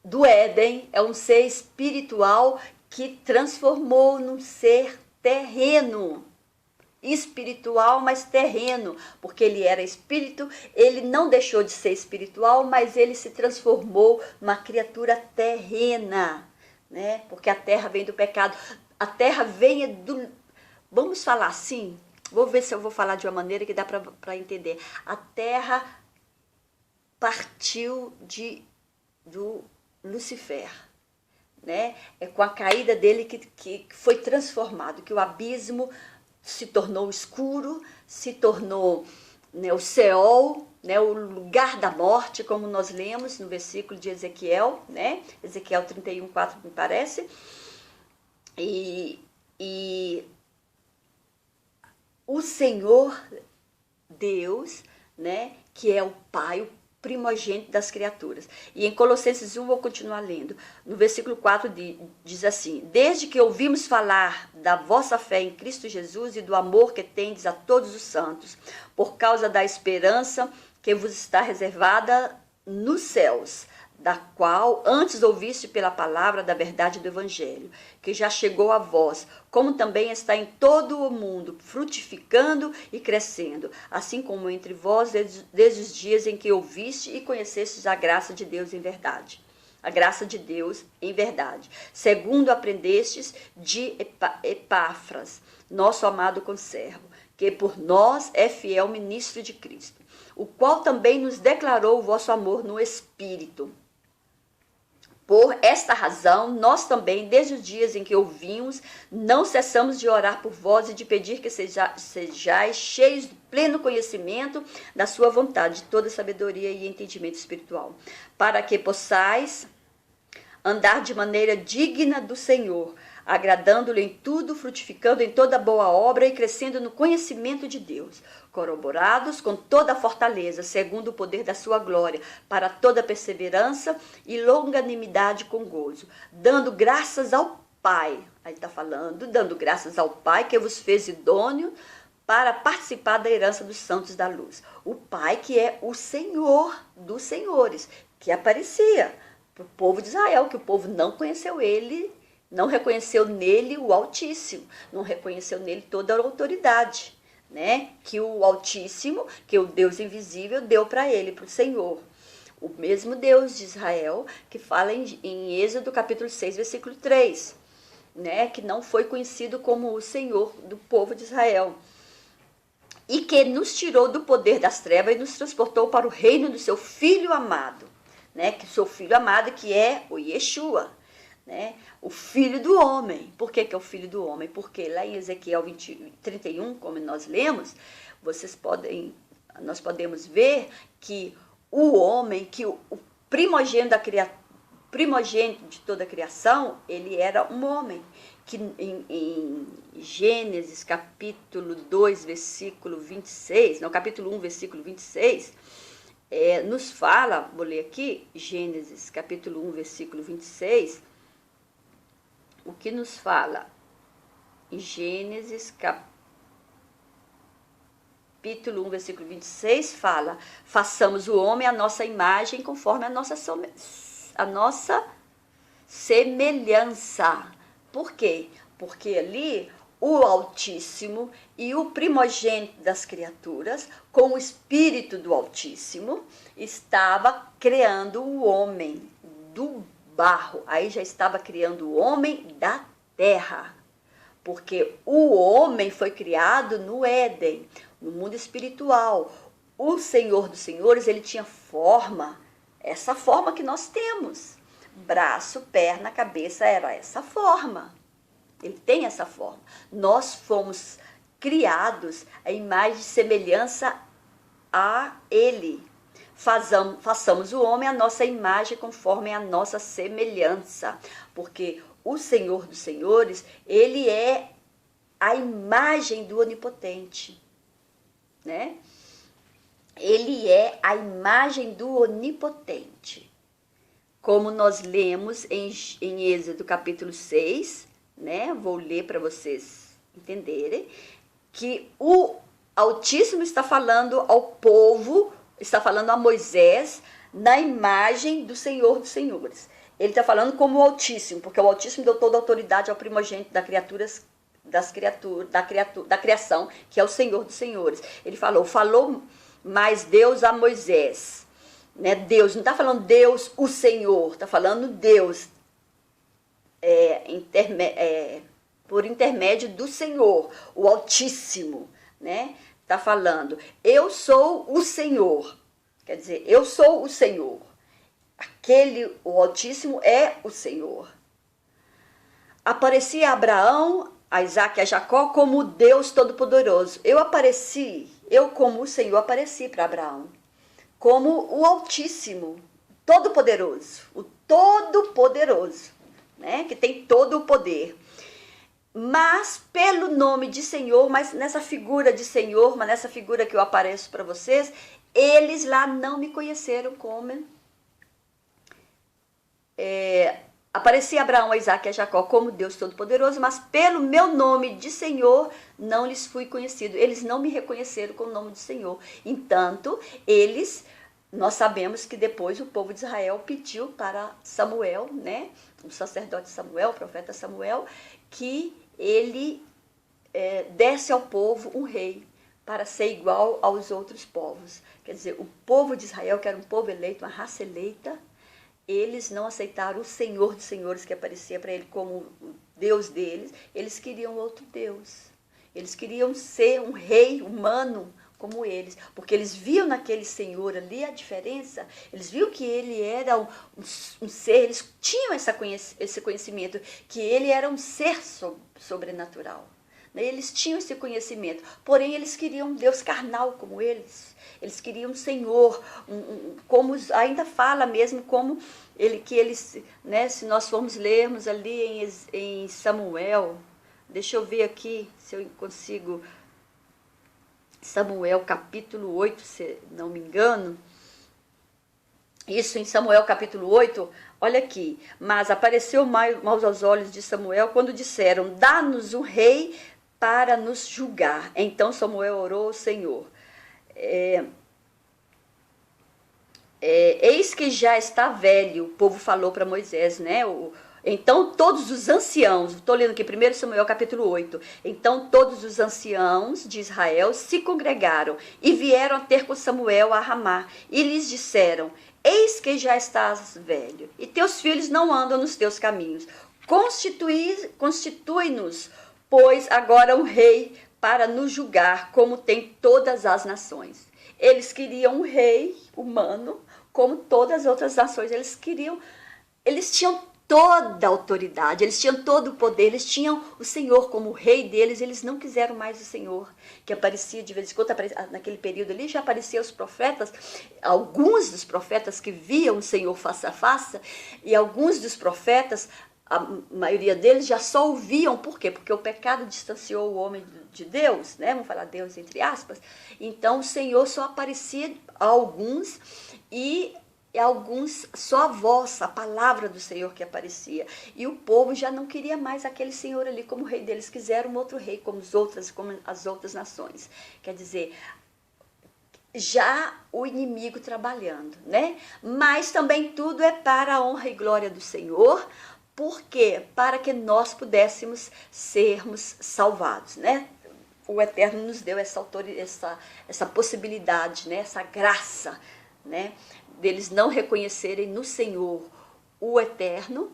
do Éden, é um ser espiritual que transformou num ser terreno. Espiritual, mas terreno, porque ele era espírito, ele não deixou de ser espiritual, mas ele se transformou numa criatura terrena, né? Porque a terra vem do pecado, a terra vem do, vamos falar assim, vou ver se eu vou falar de uma maneira que dá para entender. A terra partiu do Lucifer, né? É com a caída dele que foi transformado, que o abismo se tornou escuro, se tornou, né, o Seol, né, o lugar da morte, como nós lemos no versículo de Ezequiel, né? Ezequiel 31:4 me parece. E o Senhor Deus, né, que é o Pai, o primogênito das criaturas. E em Colossenses 1, vou continuar lendo. No versículo 4 diz assim: desde que ouvimos falar da vossa fé em Cristo Jesus e do amor que tendes a todos os santos, por causa da esperança que vos está reservada nos céus, da qual antes ouviste pela palavra da verdade do Evangelho, que já chegou a vós, como também está em todo o mundo, frutificando e crescendo, assim como entre vós desde os dias em que ouviste e conhecestes a graça de Deus em verdade. A graça de Deus em verdade, segundo aprendestes de Epáfras, nosso amado conservo, que por nós é fiel ministro de Cristo, o qual também nos declarou o vosso amor no Espírito. Por esta razão, nós também, desde os dias em que ouvimos, não cessamos de orar por vós e de pedir que sejais cheios do pleno conhecimento da sua vontade, de toda sabedoria e entendimento espiritual, para que possais andar de maneira digna do Senhor, agradando-lhe em tudo, frutificando em toda boa obra e crescendo no conhecimento de Deus, corroborados com toda a fortaleza, segundo o poder da sua glória, para toda perseverança e longanimidade com gozo, dando graças ao Pai, aí está falando, dando graças ao Pai que vos fez idôneo para participar da herança dos santos da luz. O Pai que é o Senhor dos senhores, que aparecia para o povo de Israel, que o povo não conheceu ele, não reconheceu nele o Altíssimo, não reconheceu nele toda a autoridade, né? Que o Altíssimo, que o Deus invisível, deu para ele, para o Senhor. O mesmo Deus de Israel, que fala em Êxodo capítulo 6, versículo 3, né? Que não foi conhecido como o Senhor do povo de Israel. E que nos tirou do poder das trevas e nos transportou para o reino do seu Filho amado, né? Que o seu Filho amado, que é o Yeshua, né? O Filho do Homem. Por que é o Filho do Homem? Porque lá em Ezequiel 31, como nós lemos, nós podemos ver que o homem, que o primogênito primogênito de toda a criação, ele era um homem, que em Gênesis capítulo 2, versículo 26, não, capítulo 1, versículo 26, nos fala, vou ler aqui, Gênesis capítulo 1, versículo 26, o que nos fala em Gênesis capítulo 1, versículo 26, fala: façamos o homem à nossa imagem, conforme a nossa semelhança. Por quê? Porque ali o Altíssimo e o primogênito das criaturas, com o Espírito do Altíssimo, estava criando o homem do barro. Aí já estava criando o homem da terra. Porque o homem foi criado no Éden, no mundo espiritual. O Senhor dos Senhores, ele tinha forma, essa forma que nós temos. Braço, perna, cabeça, era essa forma. Ele tem essa forma. Nós fomos criados à imagem e semelhança a ele. Façamos o homem à nossa imagem, conforme a nossa semelhança. Porque o Senhor dos Senhores, ele é a imagem do Onipotente, né? Ele é a imagem do Onipotente. Como nós lemos em Êxodo capítulo 6, né? Vou ler para vocês entenderem, que o Altíssimo está falando ao povo, está falando a Moisés, na imagem do Senhor dos Senhores. ele está falando como o Altíssimo, porque o Altíssimo deu toda a autoridade ao primogênito da criação, que é o Senhor dos Senhores. Ele falou mais Deus a Moisés, né? Deus, não está falando Deus o Senhor, está falando Deus por intermédio do Senhor, o Altíssimo, né? Está falando, eu sou o Senhor, quer dizer, eu sou o Senhor. O Altíssimo é o Senhor. Aparecia a Abraão, a Isaac e a Jacó como Deus Todo-Poderoso. Eu como o Senhor apareci para Abraão, como o Altíssimo, Todo-Poderoso, o Todo-Poderoso, né? Que tem todo o poder. Mas pelo nome de Senhor, mas nessa figura de Senhor, mas nessa figura que eu apareço para vocês, eles lá não me conheceram como... aparecia Abraão, a Isaac e a Jacó como Deus Todo-Poderoso, mas pelo meu nome de Senhor não lhes fui conhecido. Eles não me reconheceram com o nome de Senhor. Entanto, nós sabemos que depois o povo de Israel pediu para Samuel, né, o sacerdote Samuel, o profeta Samuel, que ele desse ao povo um rei para ser igual aos outros povos. Quer dizer, o povo de Israel, que era um povo eleito, uma raça eleita, eles não aceitaram o Senhor dos Senhores que aparecia para ele como o Deus deles. Eles queriam outro Deus. Eles queriam ser um rei humano como eles, porque eles viam naquele Senhor ali a diferença. Eles viam que ele era um ser, eles tinham esse conhecimento, que ele era um ser sobrenatural. Eles tinham esse conhecimento, porém eles queriam um Deus carnal como eles. Eles queriam um Senhor, como ainda fala mesmo, como eles, né, se nós formos lermos ali em Samuel, deixa eu ver aqui se eu consigo, Samuel capítulo 8, se não me engano, isso em Samuel capítulo 8, olha aqui, mas apareceu maus aos olhos de Samuel quando disseram, dá-nos um rei para nos julgar. Então Samuel orou ao Senhor. Eis que já está velho, o povo falou para Moisés, né? Então todos os anciãos, estou lendo aqui 1 Samuel capítulo 8, então todos os anciãos de Israel se congregaram e vieram a ter com Samuel a Ramá e lhes disseram, eis que já estás velho e teus filhos não andam nos teus caminhos, constitui-nos, pois agora um rei para nos julgar como tem todas as nações. Eles queriam um rei humano como todas as outras nações, eles tinham toda a autoridade, eles tinham todo o poder, eles tinham o Senhor como o rei deles, eles não quiseram mais o Senhor, que aparecia de vez em quando, naquele período ali, já apareciam os profetas, alguns dos profetas que viam o Senhor face a face, e alguns dos profetas, a maioria deles já só ouviam, por quê? Porque o pecado distanciou o homem de Deus, né? Vamos falar Deus entre aspas, então o Senhor só aparecia a alguns, e alguns, só a voz, a palavra do Senhor que aparecia. E o povo já não queria mais aquele Senhor ali como rei deles, quiseram um outro rei como as outras nações. Quer dizer, já o inimigo trabalhando, né? Mas também tudo é para a honra e glória do Senhor. Por quê? Para que nós pudéssemos sermos salvados, né? O Eterno nos deu essa possibilidade, né? Essa graça, né? Deles não reconhecerem no Senhor o Eterno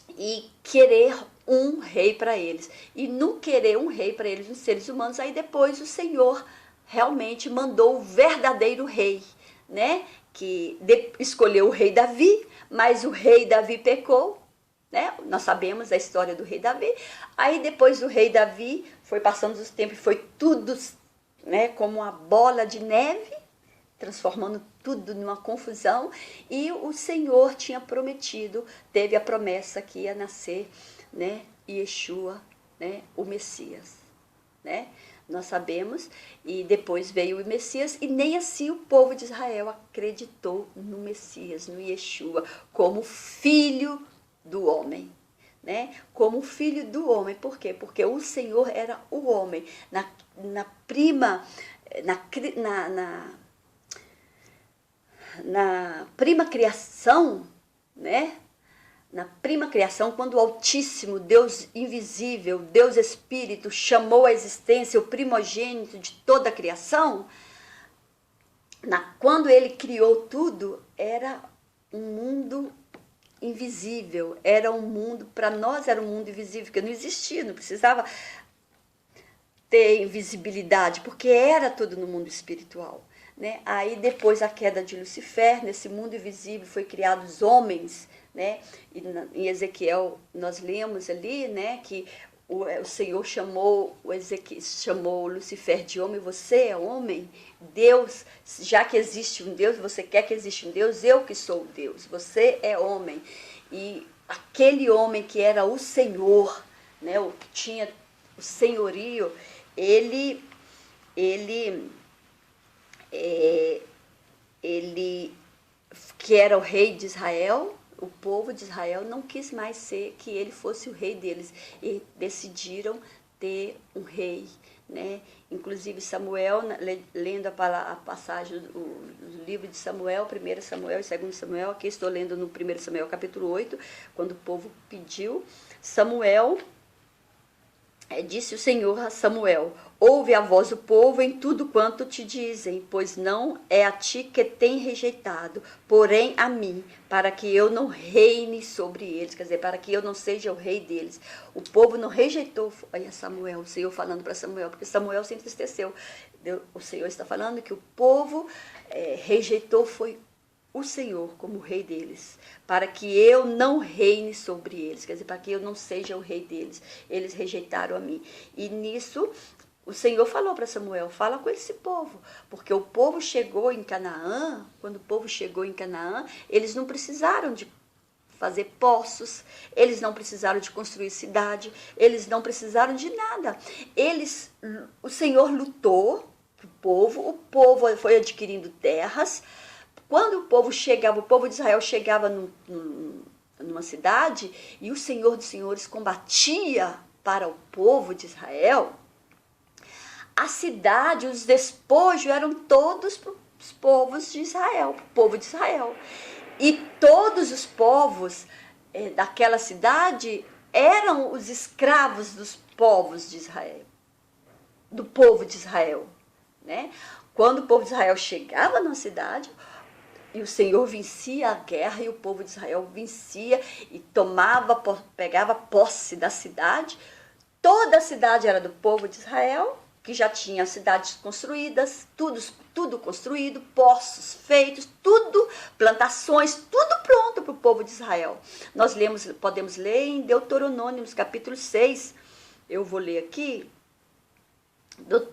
e querer um rei para eles. E não querer um rei para eles, os seres humanos, aí depois o Senhor realmente mandou o verdadeiro rei, né? Que escolheu o rei Davi, mas o rei Davi pecou, né? Nós sabemos a história do rei Davi. Aí depois do rei Davi, foi passando os tempos, foi tudo, né, como uma bola de neve, transformando tudo numa confusão, e o Senhor tinha prometido, teve a promessa que ia nascer, né, Yeshua, né, o Messias, né? Nós sabemos, e depois veio o Messias, e nem assim o povo de Israel acreditou no Messias, no Yeshua, como filho do homem, né? Como filho do homem. Por quê? Porque o Senhor era o homem, na prima criação, né? na prima criação, quando o Altíssimo, Deus invisível, Deus Espírito, chamou à existência o primogênito de toda a criação, quando ele criou tudo, era um mundo invisível, era um mundo, para nós era um mundo invisível, que não existia, não precisava ter invisibilidade, porque era tudo no mundo espiritual. Né? Aí depois a queda de Lucifer, nesse mundo invisível foi criado os homens, né? E em Ezequiel nós lemos ali, né, que o Senhor chamou Lucifer de homem. Você é homem? Deus, já que existe um Deus, você quer que exista um Deus? Eu que sou Deus, você é homem. E aquele homem que era o Senhor, né, o que tinha o senhorio, ele que era o rei de Israel, o povo de Israel não quis mais ser que ele fosse o rei deles e decidiram ter um rei, né? Inclusive Samuel, lendo a passagem do livro de Samuel, 1 Samuel e 2 Samuel, aqui estou lendo no 1 Samuel capítulo 8, quando o povo pediu, Samuel, disse o Senhor a Samuel: ouve a voz do povo em tudo quanto te dizem, pois não é a ti que tem rejeitado, porém a mim, para que eu não reine sobre eles, quer dizer, para que eu não seja o rei deles. O povo não rejeitou, aí Samuel, o Senhor falando para Samuel, porque Samuel se entristeceu. O Senhor está falando que o povo rejeitou foi o Senhor como rei deles, para que eu não reine sobre eles, quer dizer, para que eu não seja o rei deles. Eles rejeitaram a mim. E nisso o Senhor falou para Samuel: fala com esse povo, porque o povo chegou em Canaã. Quando o povo chegou em Canaã, eles não precisaram de fazer poços, eles não precisaram de construir cidade, eles não precisaram de nada. O Senhor lutou para o povo foi adquirindo terras. Quando o povo de Israel chegava numa cidade e o Senhor dos Senhores combatia para o povo de Israel, a cidade, os despojos eram todos para os povos de Israel, para o povo de Israel. E todos os povos daquela cidade eram os escravos dos povos de Israel, do povo de Israel. Né? Quando o povo de Israel chegava na cidade, e o Senhor vencia a guerra, e o povo de Israel vencia e pegava posse da cidade. Toda a cidade era do povo de Israel, que já tinha cidades construídas, tudo construído, poços feitos, tudo, plantações, tudo pronto para o povo de Israel. Nós podemos ler em Deuteronômio, capítulo 6. Eu vou ler aqui,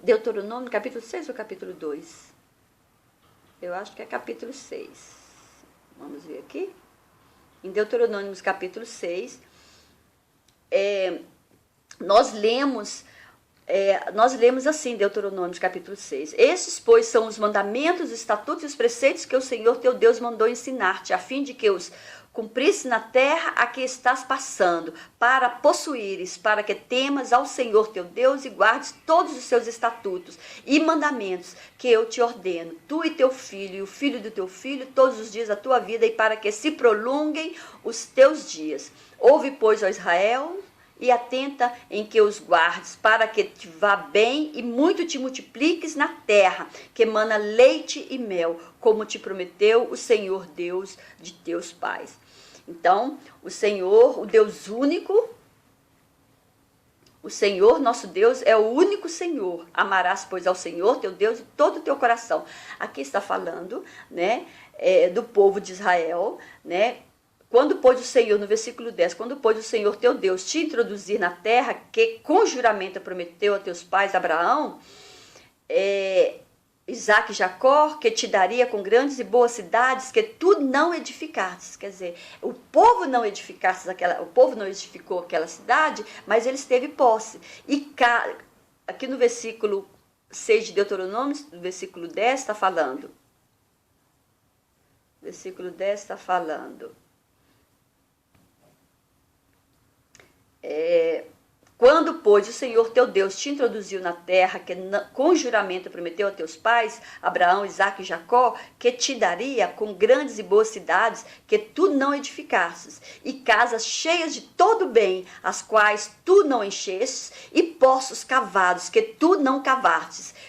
Deuteronômio, capítulo 6 ou capítulo 2? Eu acho que é capítulo 6. Vamos ver aqui. Em Deuteronômio, capítulo 6, nós lemos assim, Deuteronômio, capítulo 6. Esses, pois, são os mandamentos, os estatutos e os preceitos que o Senhor teu Deus mandou ensinar-te, a fim de que os cumprisse na terra a que estás passando, para possuíres, para que temas ao Senhor teu Deus e guardes todos os seus estatutos e mandamentos que eu te ordeno, tu e teu filho e o filho do teu filho, todos os dias da tua vida, e para que se prolonguem os teus dias. Ouve, pois, ó Israel, e atenta em que os guardes, para que te vá bem e muito te multipliques na terra, que emana leite e mel, como te prometeu o Senhor Deus de teus pais. Então, o Senhor, o Deus único, o Senhor, nosso Deus, é o único Senhor. Amarás, pois, ao Senhor, teu Deus, de todo o teu coração. Aqui está falando, né, do povo de Israel, né? Quando pôde o Senhor, no versículo 10, quando pôde o Senhor teu Deus te introduzir na terra que com juramento prometeu a teus pais Abraão, Isaac e Jacó, que te daria com grandes e boas cidades, que tu não edificastes. Quer dizer, o povo não edificou aquela cidade, mas eles teve posse. E aqui no versículo 6 de Deuteronômio, no versículo 10 está falando. Versículo 10 está falando. Quando, pois, o Senhor teu Deus te introduziu na terra que com juramento prometeu a teus pais, Abraão, Isaque e Jacó, que te daria com grandes e boas cidades que tu não edificastes, e casas cheias de todo bem, as quais tu não enchestes, e poços cavados que tu não cavastes,